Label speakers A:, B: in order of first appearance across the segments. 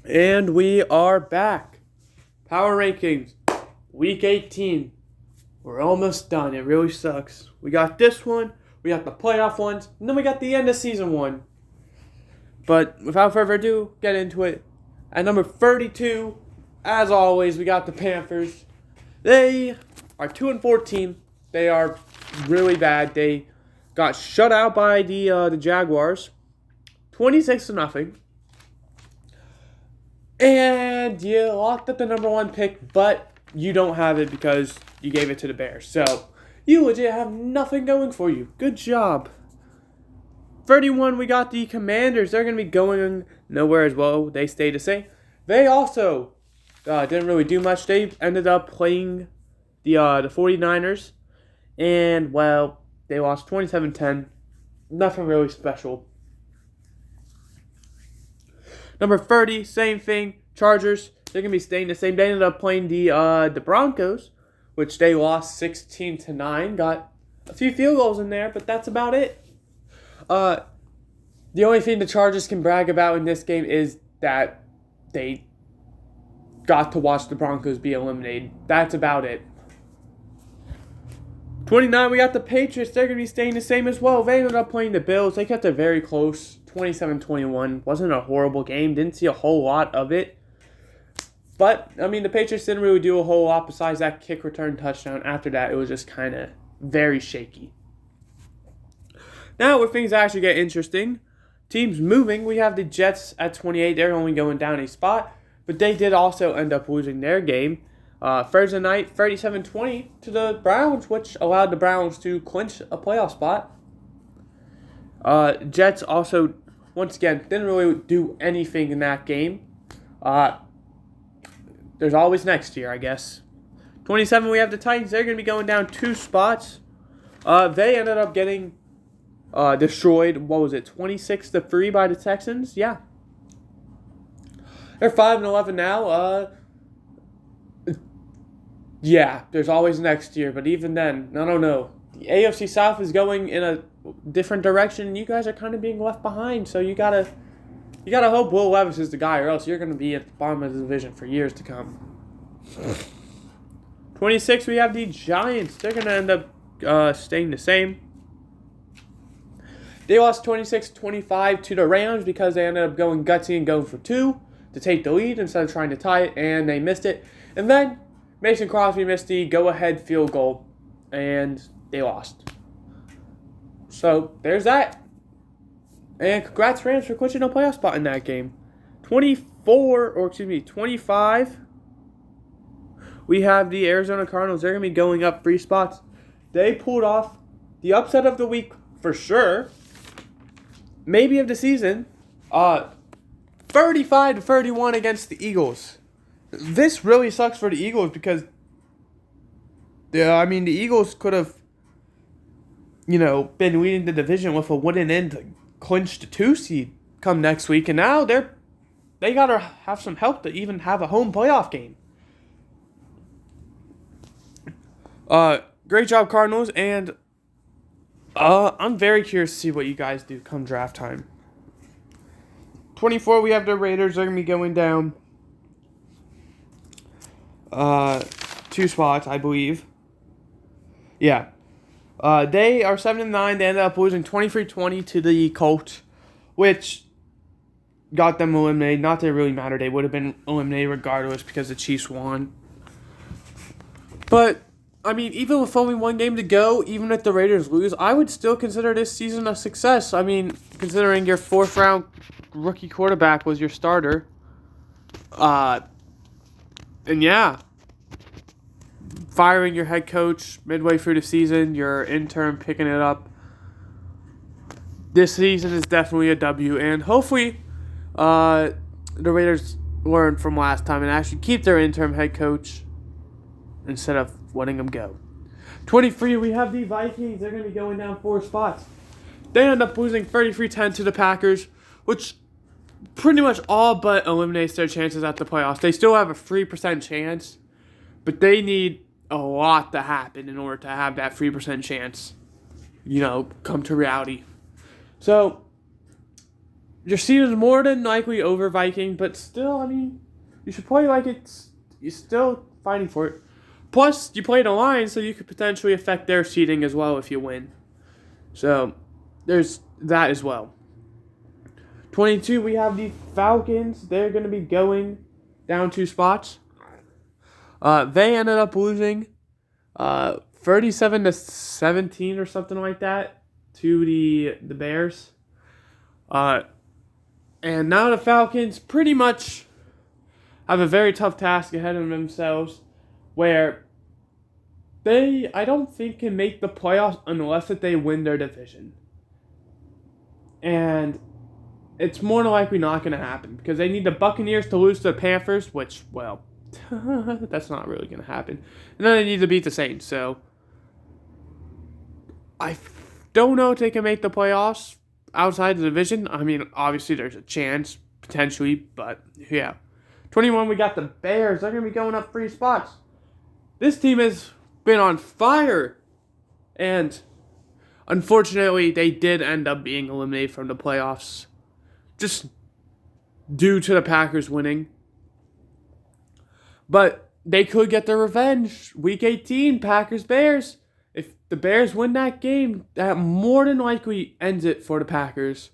A: And we are back. Power rankings, week 18. We're almost done. It really sucks. We got this one, we got the playoff ones, and then we got the end of season one. But without further ado, get into it. At number 32, as always, we got the Panthers. They are 2-14. They are really bad. They got shut out by the Jaguars, 26-0. And you locked up the number one pick, but you don't have it because you gave it to the Bears. So you legit have nothing going for you. Good job. 31, we got the Commanders. They're going to be going nowhere as well. They stayed the same. They also didn't really do much. They ended up playing the 49ers. And, well, they lost 27-10. Nothing really special. Number 30, same thing. Chargers, they're going to be staying the same. They ended up playing the Broncos, which they lost 16-9. Got a few field goals in there, but that's about it. The only thing the Chargers can brag about in this game is that they got to watch the Broncos be eliminated. That's about it. 29, we got the Patriots. They're going to be staying the same as well. They ended up playing the Bills. They kept it very close. 27-21. Wasn't a horrible game. Didn't see a whole lot of it. But, I mean, the Patriots didn't really do a whole lot besides that kick return touchdown. After that, it was just kind of very shaky. Now, where things actually get interesting, teams moving, we have the Jets at 28. They're only going down a spot. But they did also end up losing their game. Thursday night, 37-20 to the Browns, which allowed the Browns to clinch a playoff spot. Jets also, once again, didn't really do anything in that game. There's always next year, I guess. 27, we have the Titans. They're going to be going down 2 spots. They ended up getting destroyed, 26-3 by the Texans? Yeah. They're 5-11 now. Yeah, there's always next year, but even then, I don't know. The AFC South is going in a different direction, and you guys are kind of being left behind. So you gotta hope Will Levis is the guy, or else you're gonna be at the bottom of the division for years to come. 26, we have the Giants. They're gonna end up staying the same. They lost 26-25 to the Rams because they ended up going gutsy and going for 2 to take the lead instead of trying to tie it, and they missed it. And then Mason Crosby missed the go-ahead field goal, and they lost. So, there's that. And congrats, Rams, for clinching a playoff spot in that game. 25, we have the Arizona Cardinals. They're going to be going up 3 spots. They pulled off the upset of the week for sure. Maybe of the season. 35-31 against the Eagles. This really sucks for the Eagles because, the Eagles could have, been leading the division with a wooden end to clinch the 2 seed come next week, and now they gotta have some help to even have a home playoff game. Great job, Cardinals, and I'm very curious to see what you guys do come draft time. 24, we have the Raiders. They're gonna be going down 2 spots, I believe. Yeah. They are 7-9. They ended up losing 23-20 to the Colts, which got them eliminated. Not that it really mattered. They would have been eliminated regardless because the Chiefs won. But, even with only 1 game to go, even if the Raiders lose, I would still consider this season a success. Considering your 4th-round rookie quarterback was your starter. And yeah, firing your head coach midway through the season, your intern picking it up. This season is definitely a W, and hopefully the Raiders learn from last time and actually keep their interim head coach instead of letting him go. 23, we have the Vikings. They're going to be going down 4 spots. They end up losing 33-10 to the Packers, which pretty much all but eliminates their chances at the playoffs. They still have a 3% chance, but they need a lot to happen in order to have that 3% chance, come to reality. So, your season's more than likely over, Viking, but still, I mean, you should play like you're still fighting for it. Plus, you play the Lions, so you could potentially affect their seeding as well if you win. So, there's that as well. 22, we have the Falcons. They're going to be going down 2 spots. They ended up losing 37-17 or something like that to the Bears. And now the Falcons pretty much have a very tough task ahead of themselves, where I don't think can make the playoffs unless that they win their division. And it's more than likely not going to happen because they need the Buccaneers to lose to the Panthers, which, well, that's not really going to happen. And then they need to beat the Saints. So I don't know if they can make the playoffs outside the division. I mean, obviously there's a chance, potentially, but yeah. 21, we got the Bears. They're going to be going up 3 spots. This team has been on fire. And unfortunately, they did end up being eliminated from the playoffs. Just due to the Packers winning. But they could get their revenge. Week 18, Packers-Bears. If the Bears win that game, that more than likely ends it for the Packers.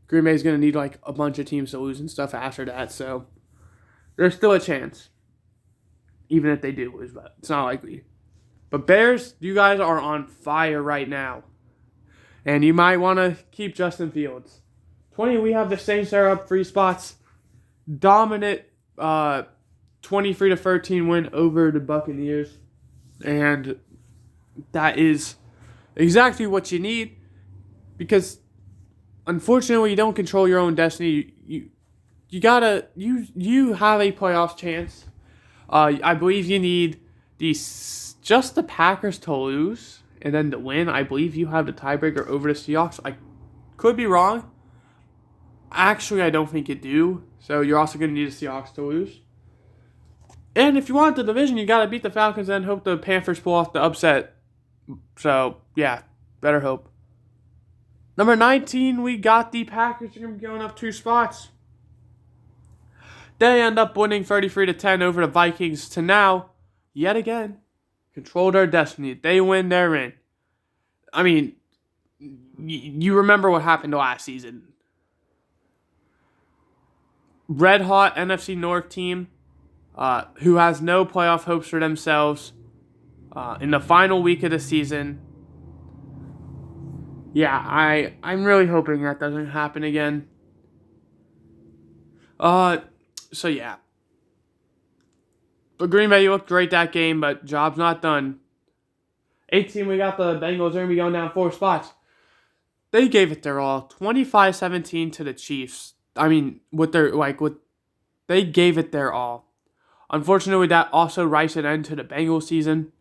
A: Green Bay's going to need like a bunch of teams to lose and stuff after that. So there's still a chance. Even if they do lose, but it's not likely. But Bears, you guys are on fire right now. And you might want to keep Justin Fields. 20, we have the Saints are up 3 spots. Dominant 23-13 win over the Buccaneers. And that is exactly what you need. Because unfortunately, you don't control your own destiny. You have a playoff chance. I believe you need just the Packers to lose. And then to win, I believe you have the tiebreaker over the Seahawks. I could be wrong. Actually, I don't think you do. So you're also going to need the Seahawks to lose. And if you want the division, you got to beat the Falcons and hope the Panthers pull off the upset. So, yeah, better hope. Number 19, we got the Packers. They're going to be going up 2 spots. They end up winning 33-10 over the Vikings to now, yet again, control their destiny. They win, they're in. I mean, you remember what happened last season. Red hot NFC North team who has no playoff hopes for themselves in the final week of the season. Yeah, I'm really hoping that doesn't happen again. So yeah. But Green Bay looked great that game, but job's not done. 18, we got the Bengals. They're going to be going down 4 spots. They gave it their all. 25-17 to the Chiefs. I mean, they gave it their all. Unfortunately, that also writes an end to the Bengals season.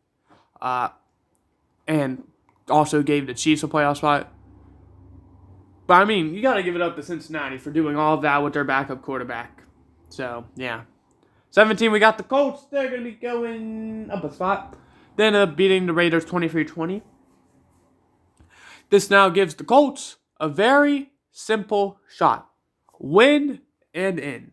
A: And also gave the Chiefs a playoff spot. But I mean, you got to give it up to Cincinnati for doing all of that with their backup quarterback. So, yeah. 17, we got the Colts. They're going to be going up a spot. They ended up beating the Raiders 23-20. This now gives the Colts a very simple shot. Win and in.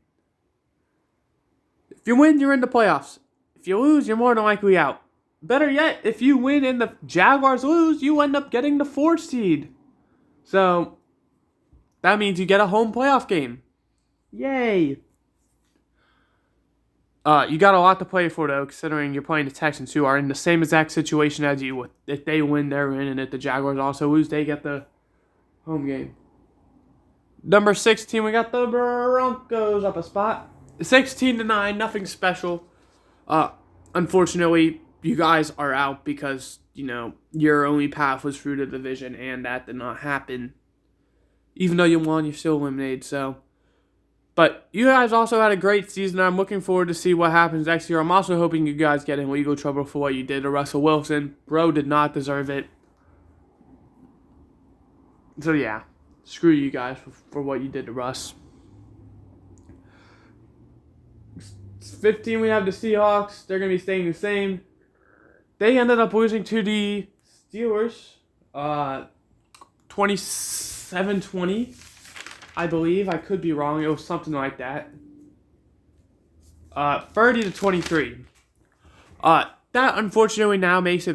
A: If you win, you're in the playoffs. If you lose, you're more than likely out. Better yet, if you win and the Jaguars lose, you end up getting the 4th seed. So, that means you get a home playoff game. Yay! You got a lot to play for, though, considering you're playing the Texans, who are in the same exact situation as you. If they win, they're in, and if the Jaguars also lose, they get the home game. Number 16, we got the Broncos up a spot. 16-9, nothing special. Unfortunately, you guys are out because, your only path was through the division, and that did not happen. Even though you won, you're still eliminated, so. But you guys also had a great season. I'm looking forward to see what happens next year. I'm also hoping you guys get in legal trouble for what you did to Russell Wilson. Bro did not deserve it. So, yeah. Screw you guys for what you did to Russ. 15, we have the Seahawks. They're going to be staying the same. They ended up losing to the Steelers 27-20. I believe. I could be wrong. It was something like that. 30-23. That unfortunately now makes it a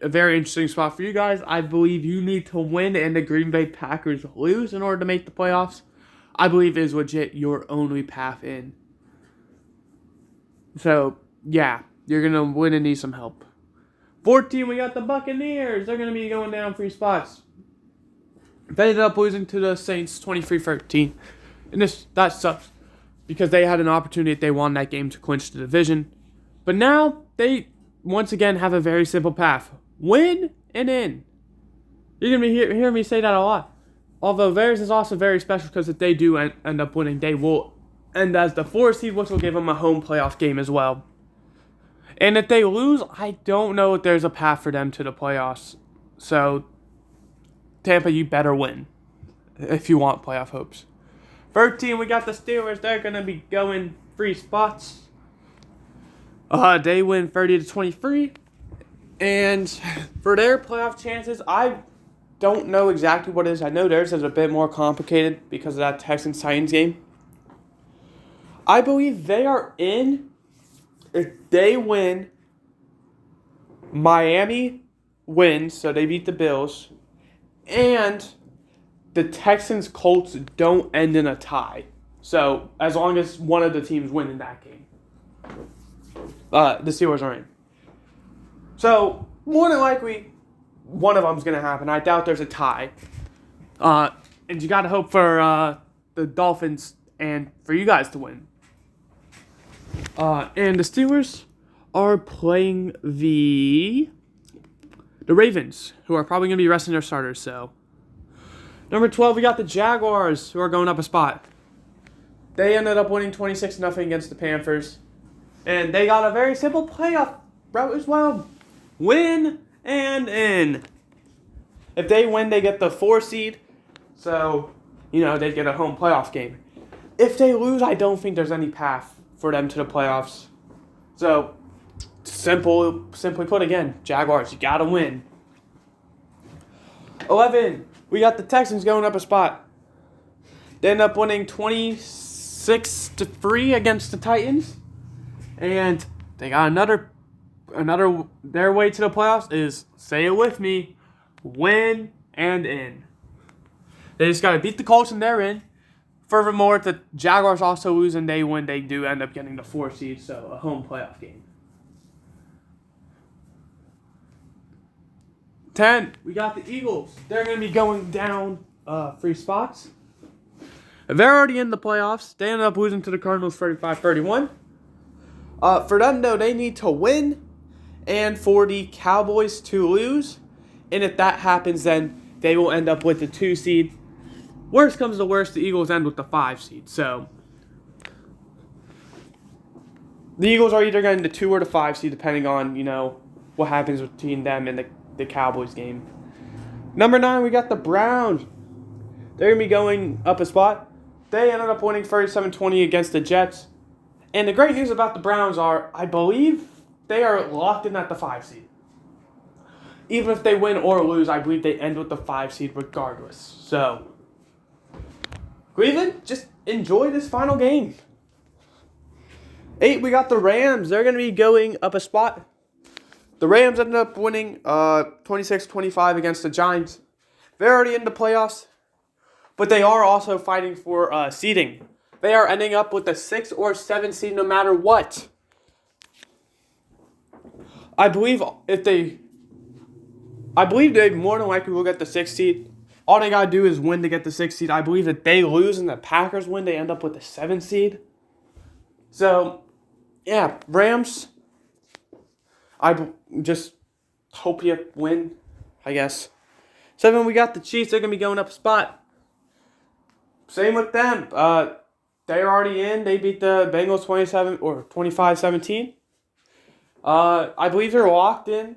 A: very interesting spot for you guys. I believe you need to win and the Green Bay Packers lose in order to make the playoffs. I believe is legit your only path in. So, yeah, you're going to win and need some help. 14, we got the Buccaneers. They're going to be going down 3 spots. They ended up losing to the Saints 23-13. And that sucks because they had an opportunity if they won that game to clinch the division. But now they once again have a very simple path. Win and in. You're going to be hearing me say that a lot. Although theirs is also very special because if they do end up winning, they will end as the 4 seed, which will give them a home playoff game as well. And if they lose, I don't know if there's a path for them to the playoffs. So, Tampa, you better win if you want playoff hopes. 13, we got the Steelers. They're going to be going 3 spots. They win 30-23. And for their playoff chances, I don't know exactly what it is. I know theirs is a bit more complicated because of that Texans-Titans game. I believe they are in if they win. Miami wins, so they beat the Bills. And the Texans-Colts don't end in a tie. So as long as one of the teams win in that game, the Steelers are in. So more than likely, one of them's going to happen. I doubt there's a tie. And you got to hope for the Dolphins and for you guys to win. And the Steelers are playing the Ravens, who are probably going to be resting their starters. So, number 12, we got the Jaguars, who are going up a spot. They ended up winning 26-0 against the Panthers. And they got a very simple playoff route as well. Win and in. If they win, they get the 4 seed. So, they get a home playoff game. If they lose, I don't think there's any path for them to the playoffs. So, simply put again, Jaguars, you got to win. 11, we got the Texans going up a spot. They end up winning 26-3 against the Titans. And they got another, their way to the playoffs is, say it with me, win and in. They just got to beat the Colts and they're in. Furthermore, if the Jaguars also lose and they win, they do end up getting the 4 seed, so a home playoff game. 10, we got the Eagles. They're going to be going down 3 spots. They're already in the playoffs. They ended up losing to the Cardinals 35-31. For them, though, they need to win and for the Cowboys to lose. And if that happens, then they will end up with the 2 seed. Worst comes to worst, the Eagles end with the 5 seed. So, the Eagles are either getting the 2 or the 5 seed, depending on, what happens between them and the Cowboys game. Number 9, we got the Browns. They're going to be going up a spot. They ended up winning 37-20 against the Jets. And the great news about the Browns are, I believe they are locked in at the 5 seed. Even if they win or lose, I believe they end with the 5 seed regardless. So, Cleveland, just enjoy this final game. 8, we got the Rams. They're going to be going up a spot. The Rams ended up winning 26-25 against the Giants. They're already in the playoffs, but they are also fighting for seeding. They are ending up with a 6 or 7 seed no matter what. I believe they more than likely will get the 6 seed. All they got to do is win to get the 6 seed. I believe that they lose and the Packers win, they end up with the 7 seed. So, yeah, Rams, I just hope you win, I guess. 7, we got the Chiefs. They're going to be going up a spot. Same with them. They're already in. They beat the Bengals 25-17. I believe they're locked in.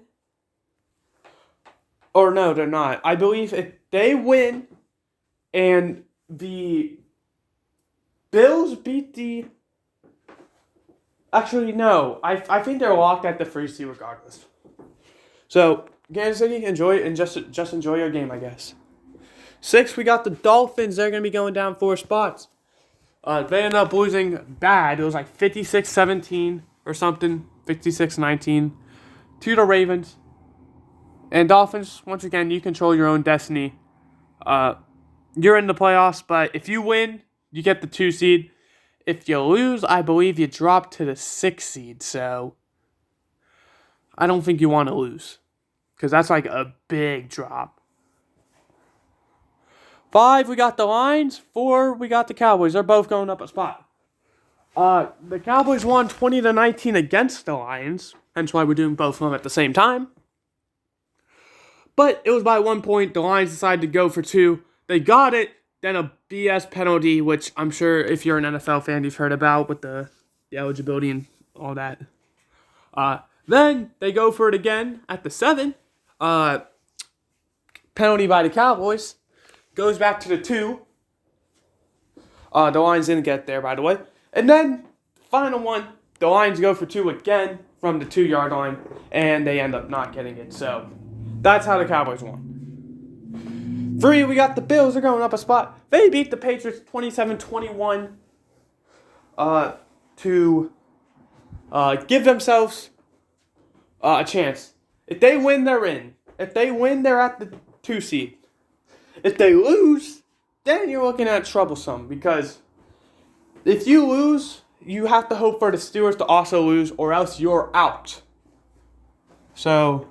A: Or no, they're not. I believe if they win and the Bills beat the... Actually, no. I think they're locked at the 3 seed regardless. So, Kansas City, enjoy and just enjoy your game, I guess. 6, we got the Dolphins. They're going to be going down 4 spots. They ended up losing bad. It was like 56-17 or something, 56-19 to the Ravens. And Dolphins, once again, you control your own destiny. You're in the playoffs, but if you win, you get the 2 seed. If you lose, I believe you drop to the 6 seed. So I don't think you want to lose, because that's like a big drop. 5, we got the Lions. 4, we got the Cowboys. They're both going up a spot. The Cowboys won 20-19 against the Lions, hence why we're doing both of them at the same time. But it was by 1 point. The Lions decided to go for 2. They got it. Then a BS penalty, which I'm sure if you're an NFL fan, you've heard about with the eligibility and all that. Then they go for it again at the 7. Penalty by the Cowboys. Goes back to the 2. The Lions didn't get there, by the way. And then, final one, the Lions go for 2 again from the 2-yard line, and they end up not getting it. So that's how the Cowboys won. 3, we got the Bills. They're going up a spot. They beat the Patriots 27-21 to give themselves a chance. If they win, they're in. If they win, they're at the 2 seed. If they lose, then you're looking at troublesome, because if you lose, you have to hope for the Steelers to also lose, or else you're out. So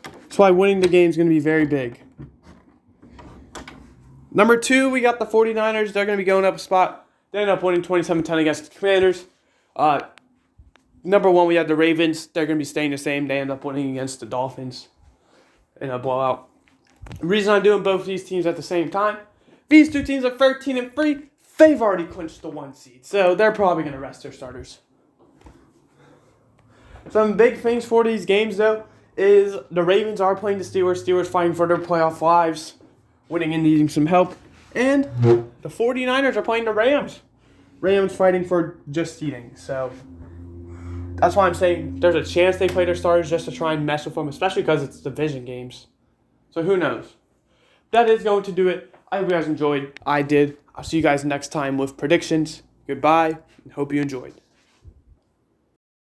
A: that's why winning the game is going to be very big. Number 2, we got the 49ers. They're going to be going up a spot. They end up winning 27-10 against the Commanders. Number 1, we have the Ravens. They're going to be staying the same. They end up winning against the Dolphins in a blowout. The reason I'm doing both of these teams at the same time, these 2 teams are 13-3. They've already clinched the 1 seed, so they're probably going to rest their starters. Some big things for these games, though, is the Ravens are playing the Steelers. Steelers fighting for their playoff lives, winning and needing some help. And the 49ers are playing the Rams. Rams fighting for just seeding. So that's why I'm saying there's a chance they play their starters just to try and mess with them, especially because it's division games. So who knows? That is going to do it. I hope you guys enjoyed. I did. I'll see you guys next time with predictions. Goodbye, and hope you enjoyed.